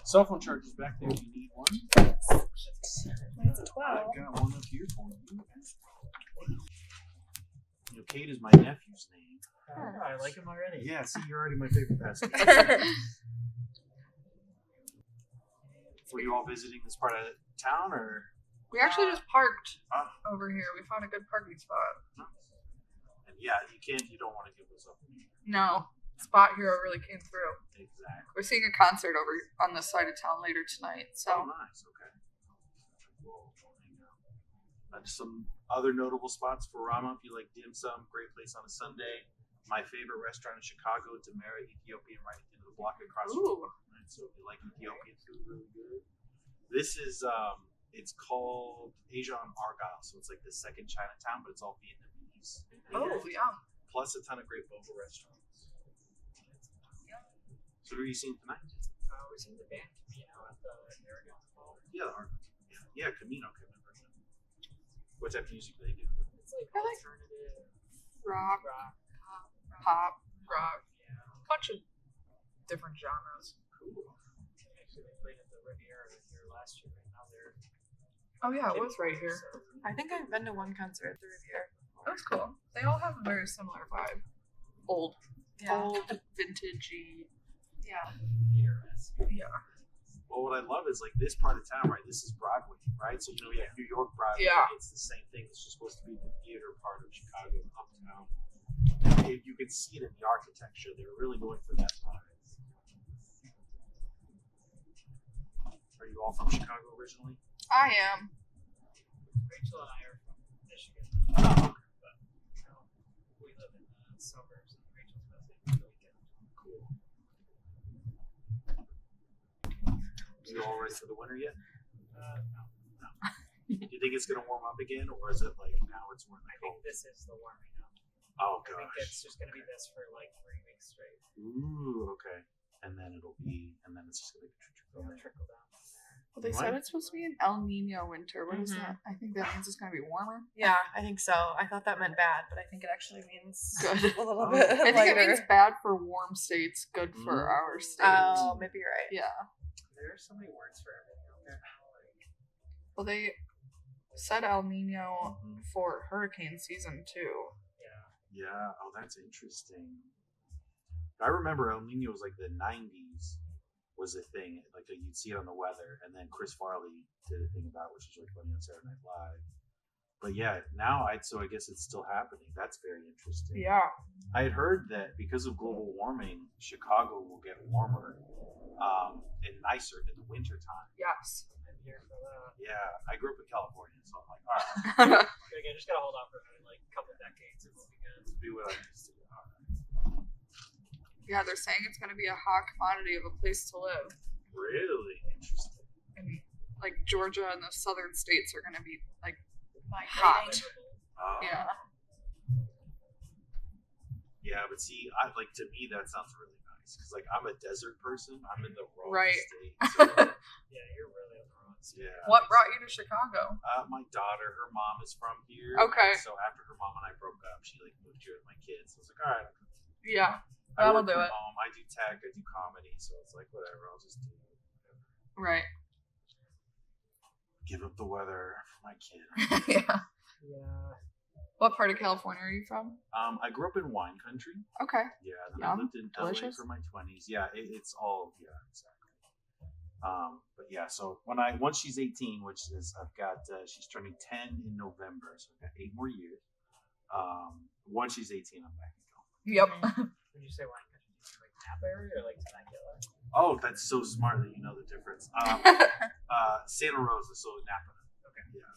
Cell phone charger's back there if you need one. It's a 12. I've got one up here for you. You know, Kate is my nephew's name. I like him already. Yeah, see, you're already my favorite pastor. Were you all visiting this part of town, or? We actually just parked over here. We found a good parking spot. And yeah, you don't want to give those up. No. Spot Hero really came through. Exactly. We're seeing a concert over on this side of town later tonight. So. Oh, nice. Okay. We'll hang out. Some other notable spots for Rama, if you like dim sum, great place on a Sunday. My favorite restaurant in Chicago, Demera Ethiopian, right into the block across from right? So if you like Ethiopian food, really good. This is, it's called Asia on Argyle. So it's like the second Chinatown, but it's all Vietnamese. Oh, yeah. Plus a ton of great boba restaurants. So what are you seeing tonight? We're seeing the band Camino at the Aragon Hall. Yeah, Camino. What type of music do they do? It's like like alternative rock, pop, rock. Yeah. A bunch of different genres. Cool. Actually, they played at the Riviera here last year, and now they're. Oh yeah, it was right here. I think I've been to one concert at the Riviera. That's cool. They all have a very similar vibe. Old, vintagey. Yeah. Yeah. Well, what I love is like this part of town, right? This is Broadway, right? So we have New York Broadway. Yeah. It's the same thing. It's just supposed to be the theater part of Chicago, uptown. You can see it in the architecture. They're really going for that vibe. Are you all from Chicago originally? I am. Rachel and I are from Michigan. Oh, But we live in the suburbs, and Rachel's visiting for the weekend. cool. You all ready for the winter yet? No. Do you think it's going to warm up again, or is it like now it's warming I think up? this is the warming up. Oh, I think gosh. it's just going to be this for like 3 weeks straight. Ooh, okay. And then it's just going to It'll trickle down from there. Well, they said it's supposed to be an ElNino winter. What is that? I think that means it's going to be warmer. Yeah, I think so. I thought that meant bad, but I think it actually means Good. a little bit I think lighter. it means bad for warm states, good for our state. Oh, maybe you're right. Yeah. There are so many words for everything out there now. Like, Well, they said ElNino for hurricane season too. Yeah. Oh, that's interesting. I remember El Nino was like the 90s was a thing. Like you'd see it on the weather, and then Chris Farley did a thing about it, which was really funny on Saturday Night Live. But yeah, now I guess it's still happening. That's very interesting. Yeah. I had heard that because of global warming, Chicago will get warmer and nicer in the winter time. Yes. I'm here for that. Yeah, I grew up in California, so I'm like, all right, I just gotta hold on for like a couple decades. It will be good. let's be what I used to do. All right. Yeah, they're saying it's going to be a hot commodity of a place to live. Really interesting. And like Georgia and the southern states are going to be like Hot. Yeah. Yeah, but see, to me that sounds really nice because like I'm a desert person. I'm in the wrong Right. state. So, Yeah, you're really on the wrong side. yeah. What brought you to Chicago? My daughter, her mom is from here. Okay. So after her mom and I broke up, she like moved here with my kids. So I was like, all right. Yeah, I that'll work do from it. home. I do tech. I do comedy. So it's like whatever. I'll just do whatever. Right. Give up the weather for my kid. Yeah. Yeah. What part of California are you from? I grew up in WineCountry. Okay. Yeah, then Yum. I lived in Delicious. LA for my 20s. Yeah, it's all exactly. But yeah, so once she's 18, which is I've got she's turning 10 in November, so I've got 8 more years. Once she's 18, I'm back in California. Yep. Would you say wine country? Like Napa area or like Temecula? Oh, that's so smart that you know the difference. Santa Rosa, so Napa. Okay. Yeah.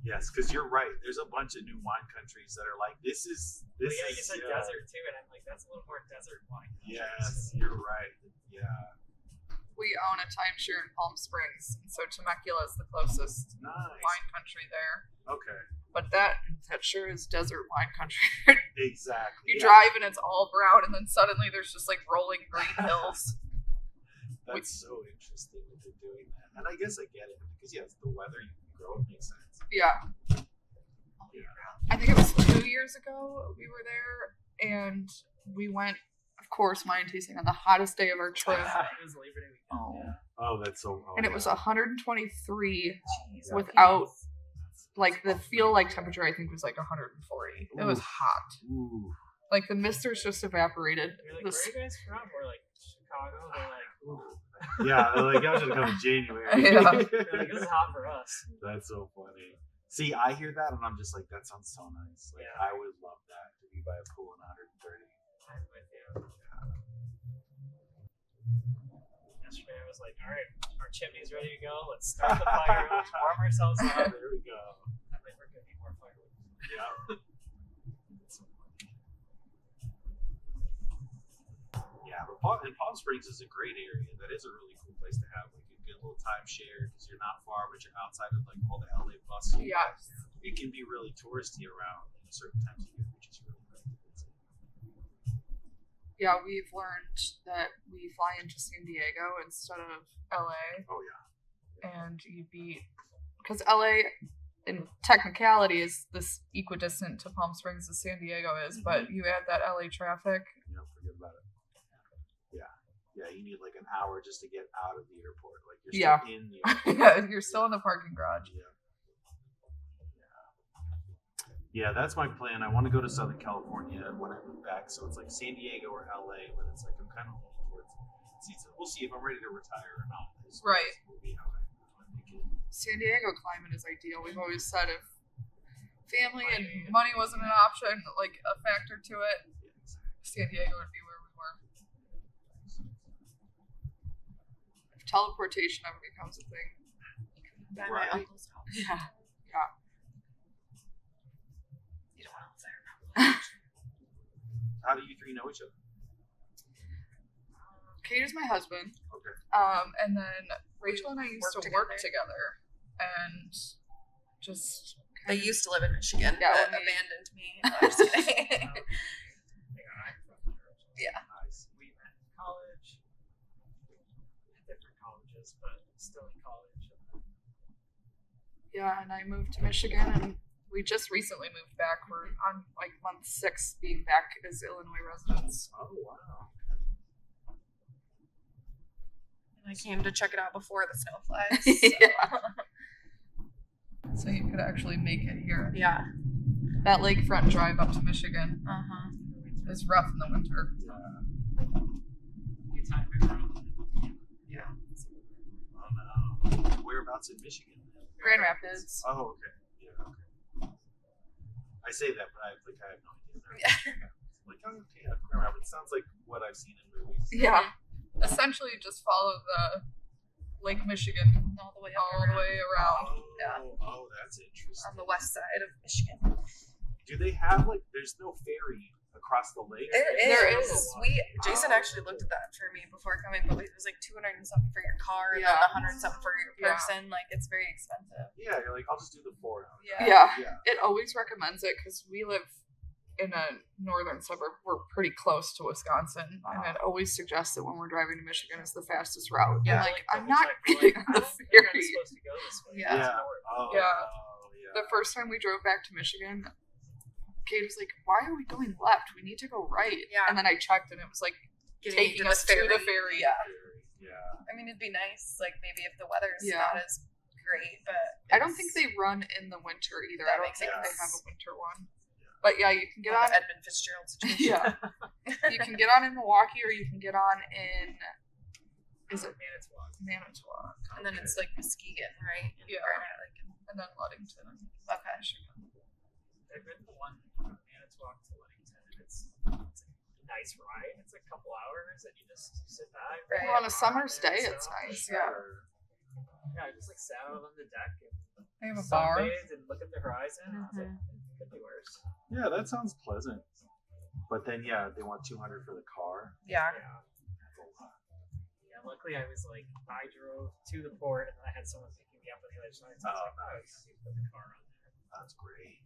Yes, because you're right. There's a bunch of new wine countries that are like, this is. Well, yeah, you said desert too, and I'm like, that's a little more desert wine. Yes, you're right. Yeah. We own a timeshare in Palm Springs, and so Temecula is the closest Nice. wine country there. Okay. But that sure is desert wine country. Exactly. You drive and it's all brown, and then suddenly there's just like rolling green hills. That's so interesting that they're doing that. And I guess I get it because it's the weather. You can grow. It makes sense. Yeah. Yeah. I think it was 2 years ago we were there, and we went, of course, wine tasting on the hottest day of our trip. It was Labor Day weekend. Oh. Yeah. Oh, that's so. Oh, And it yeah. was 123 Yeah. without, like, the feel like temperature, I think, was like 140. It was Oof. hot. Ooh. Like, the misters just evaporated. You're like, This- where are you guys from? We're like, Chicago. They're like, ooh. Yeah, they're like, y'all should come in January. Yeah. They're like, this is hot for us. That's so funny. See, I hear that and I'm just like, that sounds so nice. Like, Yeah. I would love that to be by a pool in 130. I'm with you. Yesterday I was like, all right, our chimney's ready to go. Let's start the fire. Let's warm ourselves up. There we go. I'm like, we're gonna need more firewood. Yeah. So funny. Yeah, but Palm Springs is a great area. That is a really cool place to have like a good little timeshare because you're not far, but you're outside of like all the LA buses. Yes. It can be really touristy around certain times of year, which is really great. Yeah, we've learned that we fly into San Diego instead of LA. Oh yeah. And you beat. Because LA, in technicality, is this equidistant to Palm Springs as San Diego is, but you add that LA traffic. Yeah, forget about it. Yeah, you need like an hour just to get out of the airport. Like you're Yeah. still in the airport. You're still in the parking garage. Yeah, that's my plan. I want to go to Southern California when I move back. So it's like San Diego or LA, but it's like I'm kind of leaning towards. We'll see if I'm ready to retire or not. Right. Will be how I make it. San Diego climate is ideal. We've always said if family and money wasn't an option, like a factor to it, Yeah, exactly. San Diego would be where we were. If teleportation ever becomes a thing. By Right. my uncle's house. Yeah. You don't want to there. How do you three know each other? Kate is my husband. Okay. And then Rachel and I used Work to work together. And just They used to live in Michigan, Yeah, but when we- abandoned me. No, I'm just kidding. Yeah, I'm from Europe. Yeah. Nice. We met in college. At different colleges, but still in college. yeah, and I moved to Michigan and we just recently moved back. We're on like month 6 being back as Illinois residents. Oh wow. And I came to check it out before the snow flies. So you could actually make it here. Yeah. That lakefront drive up to Michigan Uh-huh. is rough in the winter. You time it around. Yeah. Oh no. Whereabouts in Michigan? Grand Rapids. Oh okay. Yeah. Okay. I say that, but I have no idea. Yeah. Like oh yeah, Grand Rapids sounds like what I've seen in movies. Yeah. Essentially just follow the Lake Michigan All the way all the way around. Yeah. Oh, that's interesting. on the west side of Michigan. Do they have like? There's no ferry across the lake. There is. is. Jason actually looked at that for me before coming, but it was like 200 and something for your car, and Yeah. then 100 and something for your Yeah. person. Like it's very expensive. Yeah, you're like, I'll just do the 4 hours. Yeah. Yeah. Yeah. It always recommends it because we live in a northern suburb. We're pretty close to Wisconsin, and it always suggests that when we're driving to Michigan is the fastest route. Yeah. I'm like, I'm double not check, we're getting like, on the I don't think I'm ferry. supposed to go this way. Yeah. It's Yeah. north. Oh, Yeah. yeah. The first time we drove back to Michigan, Kate was like, "Why are we going left? We need to go right." Yeah. And then I checked, and it was like taking us to the ferry. Yeah. Yeah. I mean, it'd be nice, like maybe if the weather's Yeah. not as great, but I don't think they run in the winter either. That I don't makes think they sense. have a winter one. But yeah, you can get Well, on. the Edmund Fitzgerald situation. Yeah, you can get on in Milwaukee, or you can get on in. Is it Manitowoc. Manitowoc? And then it's like Muskegon, right? Yeah. Right, And then Ludington. okay. I've been the one from Manitowoc to Ludington, and it's a nice ride. It's a couple hours, and you just sit back. Right. Well, on a summer's and day, so- it's nice. for Yeah. sure. Yeah, I just like sat out on the deck and They have a bar. sunbathed and looked at the horizon. And I was like, it could be worse. Yeah, that sounds pleasant. But then, yeah, they want 200 for the car. Yeah. Yeah. That's a lot. Yeah, luckily I was like, I drove to the port, and then I had someone picking me up on the other side. So I was like, oh, I just put the car on there. That's great.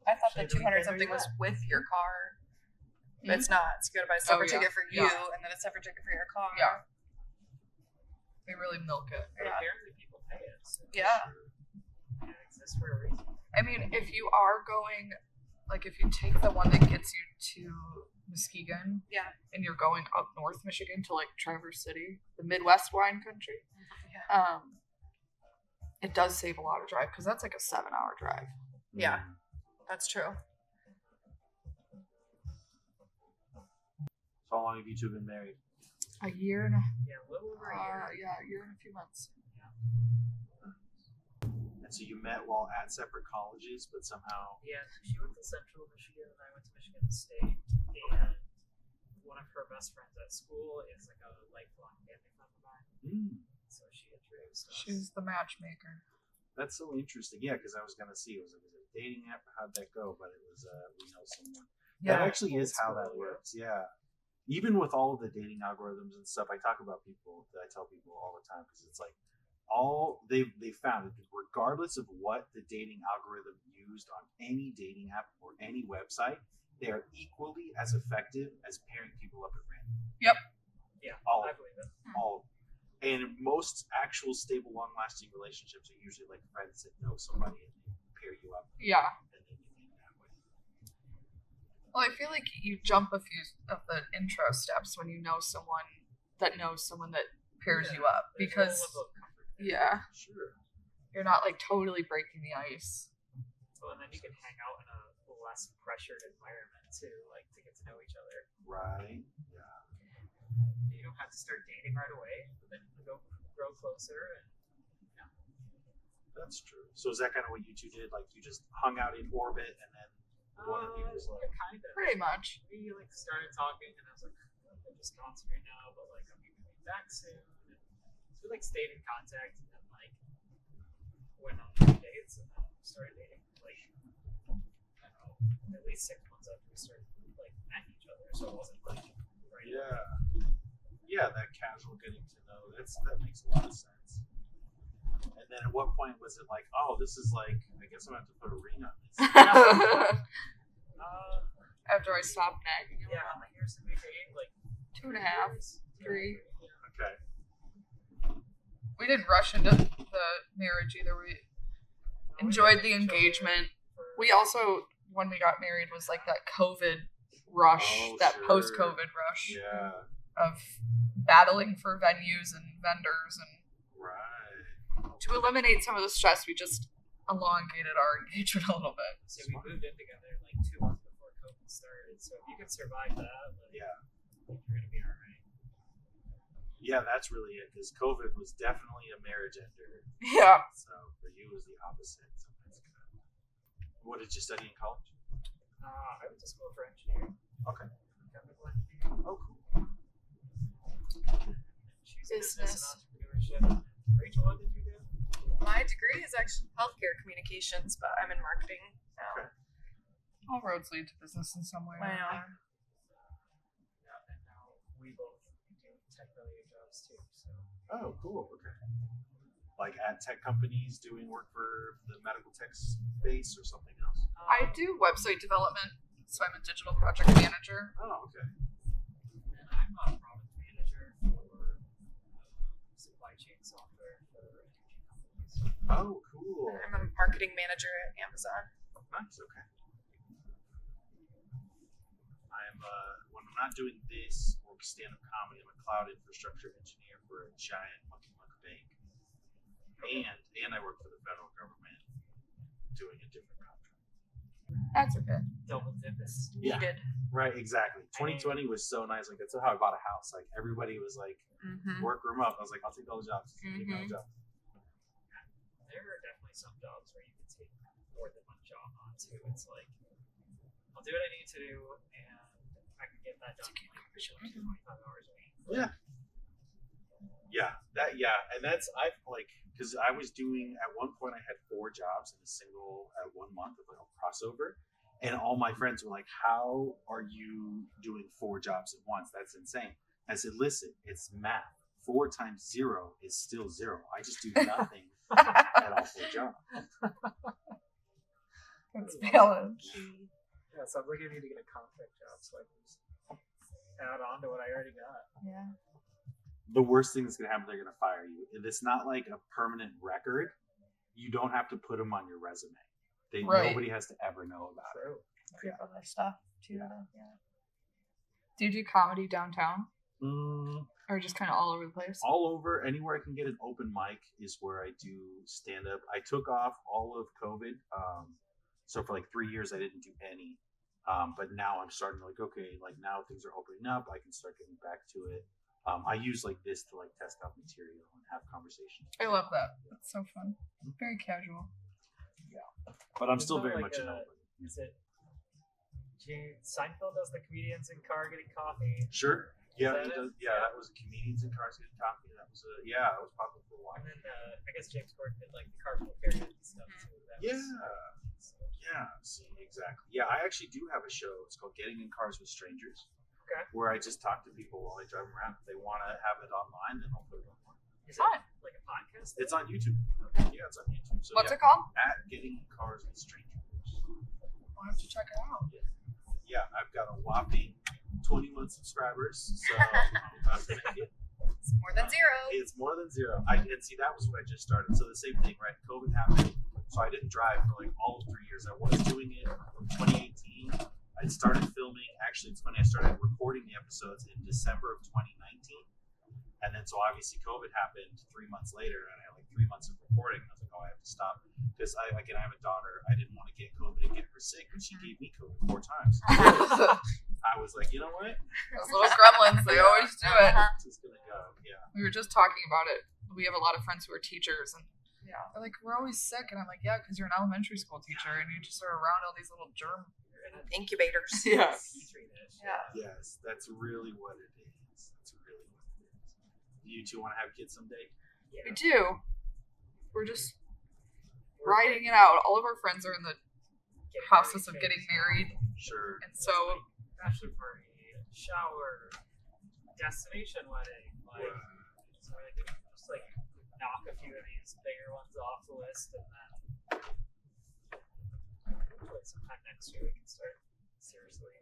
I thought the Should've 200 been something very was well. with your car, but it's not. So you gotta buy a separate yeah. ticket for you, Yeah. and then a separate ticket for your car. Yeah. They really milk it. But Yeah. apparently people pay it. So Yeah. it exists for a reason. I mean, if you are going, like, if you take the one that gets you to Muskegon, Yeah. and you're going up North Michigan to like Traverse City, the Midwest wine country, it does save a lot of drive because that's like a 7-hour drive. Yeah. That's true. So how long have you two been married? A year and a Yeah, a little over a year. a year and a few months. And so you met while at separate colleges, but somehow. Yeah, she went to Central Michigan and I went to Michigan State. And one of her best friends at school is like a lifelong family friend of mine. So she introduced us. She's the matchmaker. That's so interesting. Yeah, because I was gonna see was it a dating app? How'd that go? But it was we know someone. Yeah. That actually is how that works. Yeah. Even with all of the dating algorithms and stuff, I talk about people that I tell people all the time because it's like all they found that regardless of what the dating algorithm used on any dating app or any website, they are equally as effective as pairing people up at random. Yep. Yeah, All I of believe it. all. And most actual stable, long-lasting relationships are usually like friends that know somebody and they pair you up. Yeah. And then you meet that way. Well, I feel like you jump a few of the intro steps when you know someone that pairs you up There's a because level of comfort there. yeah, Sure. you're not like totally breaking the ice. Well, and then you can hang out in a less pressured environment too, like to get to know each other. Right. Yeah. You don't have to start dating right away, but then you grow closer. And That's true. So is that kind of what you two did? Like you just hung out in orbit and then one of you was like, kind of. Pretty much. We like started talking, and I was like, I'm in Wisconsin right now, but like I'm gonna be back soon. And so we like stayed in contact, and then like went on dates, and then started dating. Like I don't know, at least 6 months after we started like met each other, so it wasn't like right. yeah, that casual getting to know. That makes a lot of sense. And then at what point was it like, oh, this is like, I guess I'm gonna have to put a ring on this. After I stopped nagging you. Yeah, how many years did we date? Like 2.5, 3. Okay. We didn't rush into the marriage either. We enjoyed the engagement. We also, when we got married, was like that COVID rush, that sure. post-COVID rush Yeah. of battling for venues and vendors, and Right. to eliminate some of the stress, we just elongated our engagement a little bit. So we moved in together like 2 months before COVID started. So if you can survive that, like, Yeah. you're gonna be alright. Yeah, that's really it. Because COVID was definitely a marriage ender. Yeah. So for you, it was the opposite. So that's good. What did you study in college? I went to school for engineering. Okay. Chemical engineering. Oh, cool. She's Business. business and entrepreneurship. Rachel, what did you do? My degree is actually healthcare communications, but I'm in marketing now. Okay. All roads lead to business in some way. I know. Yeah, and now we both do tech-related jobs too. So Oh, cool. Okay. Like at tech companies doing work for the medical tech space or something else? I do website development, so I'm a digital project manager. Oh, okay. And I'm a product manager for supply chain software for energy companies. Oh, cool. I'm a marketing manager at Amazon. Nice. Okay. I'm when I'm not doing this or stand-up comedy, I'm a cloud infrastructure engineer for a giant monkey bank, and I work for the federal government doing a different contract. That's okay. Double dip is Yeah. Needed. Right. Exactly. 2020 was so nice. Like that's how I bought a house. Like everybody was like, Mm-hmm. work remote. I was like, I'll take all the jobs. Take all the jobs. There are definitely some jobs where you can take more than one job on too. It's like I'll do what I need to do, and I can get that done in like 25 hours a week. Yeah. And that's I've like because I was doing at one point I had 4 jobs in a single 1 month of like a crossover, and all my friends were like, "How are you doing 4 jobs at once? That's insane." I said, "Listen, it's math. 4 times 0 is still 0. I just do nothing at all 4 jobs." It's valid. Yeah, sounds like I need to get a contract job so I can just add on to what I already got. Yeah. The worst thing that's gonna happen, they're gonna fire you. If it's not like a permanent record, you don't have to put them on your resume. Right. Nobody has to ever know about it. True. If you have other stuff too. Yeah. Do you do comedy downtown? Mm, Or just kind of all over the place? all over, anywhere I can get an open mic is where I do stand up. I took off all of COVID, so for like 3 years I didn't do any. But now I'm starting to like, okay, like now things are opening up, I can start getting back to it. I use like this to like test out material and have conversations. I love that. That's so fun. Very casual. But I'm There's still no, very like, much an open. Is it? Seinfeld does the comedians in car getting coffee. Sure. Yeah, Is that he does, it? yeah, that was a Comedians in Cars Getting Coffee. That was that was popular for a while. And then I guess James Corden did like the carpool karaoke and stuff too. That Yeah. was, Yeah, see, exactly. Yeah, I actually do have a show. It's called Getting in Cars with Strangers. Okay. Where I just talk to people while I drive them around. If they want to have it online, then I'll put it online. Is Fun. it like a podcast? It's on YouTube. Yeah, it's on YouTube. So What's yeah, it called? At Getting in Cars with Strangers. I'll have to check it out. Yeah, I've got a whopping 21 subscribers. So I'm about to make it. It's more than zero. It's more than zero. And see, that was what I just started. So the same thing, right? COVID happened, so I didn't drive for like all of 3 years. I was doing it from 2018. I started filming. Actually, it's funny. I started recording the episodes in December of 2019, and then so obviously COVID happened 3 months later, and I had like 3 months of recording. I was like, oh, I have to stop because I have a daughter. I didn't want to get COVID and get her sick, and she gave me COVID 4 times. I was like, you know what? Those little gremlins, they always do it. It's just gonna go. Yeah. We were just talking about it. We have a lot of friends who are teachers, and Yeah. they're like, we're always sick. And I'm like, yeah, because you're an elementary school teacher, and you just are around all these little germ. Incubators. Yeah. Yeah. Yes, that's really what it is. That's really what it is. Do you two want to have kids someday? We do. We're just riding it out. All of our friends are in the process of getting married, Sure. and so Bachelor party, shower, destination wedding. Like, so I can just like knock a few of these bigger ones off the list, and then hopefully sometime next year we can start seriously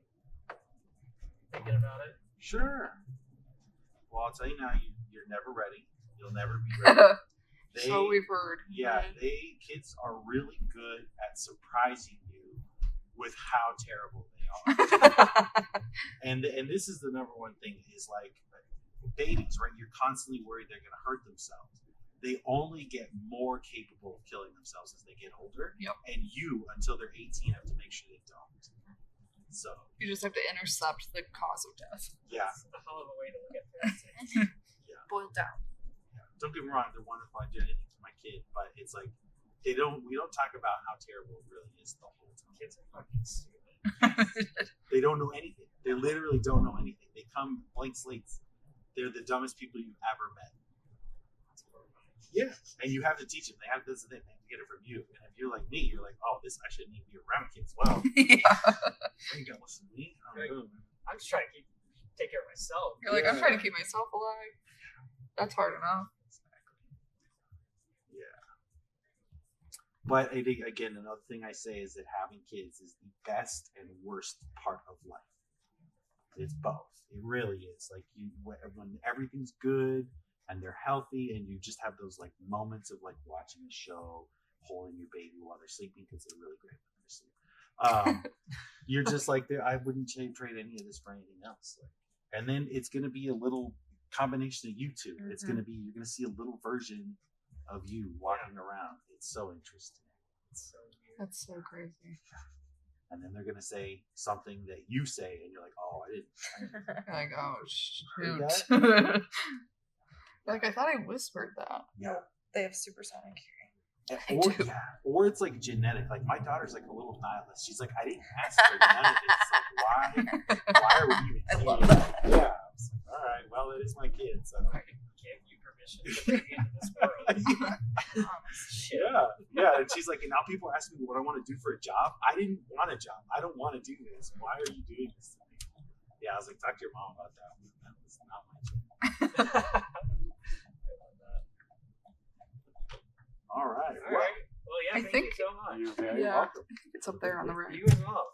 thinking about it. Sure. Well, I'll tell you now, you're never ready. You'll never be ready. so we've heard. Yeah, kids are really good at surprising you with how terrible they are. and this is the number one thing is like babies, right? You're constantly worried they're going to hurt themselves. They only get more capable of killing themselves as they get older. Yep. And you, until they're 18, have to make sure they don't. So You just have to intercept the cause of death. yeah, It's a hell of a way to look at parenting. Boiled down. don't get me wrong, they're wonderful. I do anything for my kid, but it's like we don't talk about how terrible it really is the whole time. Kids are fucking stupid. They don't know anything. They literally don't know anything. They come blank slates. They're the dumbest people you've ever met. Yeah, and you have to teach them. This is the thing. They have to get it from you. And if you're like me, you're like, oh, this I shouldn't even be around kids. Well, Yeah. you gotta listen to me. Right. I'm just trying to take care of myself. You're like, I'm trying to keep myself alive. That's hard enough. Yeah. But I think again, another thing I say is that having kids is the best and worst part of life. It's both. It really is. Like when everything's good and they're healthy, and you just have those like moments of like watching a show, holding your baby while they're sleeping because they're really great when they're sleeping. You're just like, I wouldn't trade any of this for anything else. Like, and then it's going to be a little combination of you two. It's going to be, you're going to see a little version of you walking around. It's so interesting. It's so weird. That's so crazy. And then they're going to say something that you say, and you're like, oh, I didn't. You're like, oh, Heard shoot. Like, I thought I whispered that. Yeah. They have supersonic hearing. I Or, do. yeah, or it's like genetic. Like my daughter's like a little nihilist. She's like, I didn't ask for none of this. Like, why are we even I here? love that. Yeah. I was like, all right, well, it is my kid. So I gave you permission to bring me into this world. Shit. yeah. And she's like, and now people ask me what I want to do for a job. I didn't want a job. I don't want to do this. Why are you doing this to me? Yeah, I was like, talk to your mom about that. That was not my job. All right. All right. Well, yeah, I thank think- you so much. You're very Yeah. welcome. It's up there on the right. You as well.